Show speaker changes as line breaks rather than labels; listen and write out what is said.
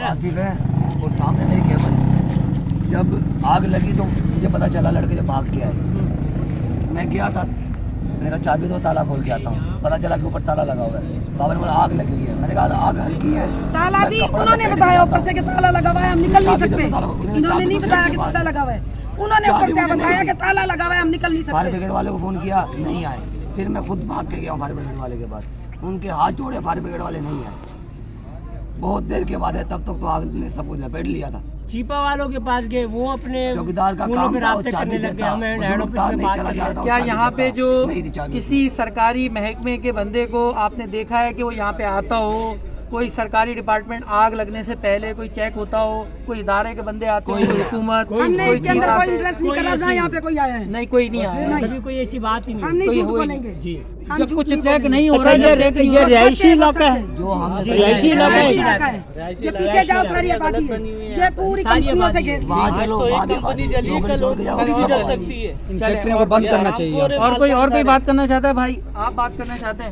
आसिफ है और सामने मेरी केबल है। जब आग लगी तो मुझे पता चला लड़के जब भाग के आए। मैं गया था, मैंने कहा चाबी दो ताला खोल के आता हूँ। पता चला कि ऊपर ताला लगा हुआ है। बाबा ने बोला आग लगी हुई है। मैंने कहा आग हल्की है।
ताला भी उन्होंने बताया ऊपर से कि ताला लगा हुआ है, हम निकल नहीं सकते। इन्होंने नहीं बताया कि ताला लगा हुआ है, उन्होंने ऊपर से बताया कि ताला लगा हुआ है, हम निकल नहीं सकते।
फायर ब्रिगेड वाले को फोन किया, नहीं आए। फिर मैं खुद भाग के गया फायर ब्रिगेड वाले के पास, उनके हाथ जोड़े, फायर ब्रिगेड वाले नहीं आए। बहुत देर के बाद है, तब तक तो आग ने सब कुछ लपेट लिया था।
चीपा वालों के पास गए, वो अपने
चौकीदार का काम था, चाबी देता, नहीं चला जाता।
क्या यहाँ पे जो किसी सरकारी महकमे के बंदे को आपने देखा है कि वो यहाँ पे आता हो, कोई सरकारी डिपार्टमेंट आग लगने से पहले कोई चेक होता हो, कोई इदारे के बंदे आते हो, कोई हुकूमत,
हमने इसके अंदर कोई इंटरेस्ट नहीं करा ना, यहाँ पे कोई आया है
नहीं, कोई नहीं आया,
कभी कोई ऐसी बात ही नहीं।
हम नहीं झूठ बोलेंगे
जी,
जब कुछ चेक नहीं हो रहा है।
ये रिहायशी इलाका है,
जो हमने
रिहायशी इलाका
है। ये पीछे जाओ, सारी आबादी है, ये पूरी कंपनियों से घेर
वहाँ चलो, कंपनी जल सकती है।
चले, बंद करना चाहिए। और कोई बात करना चाहता है भाई? आप बात करना चाहते हैं?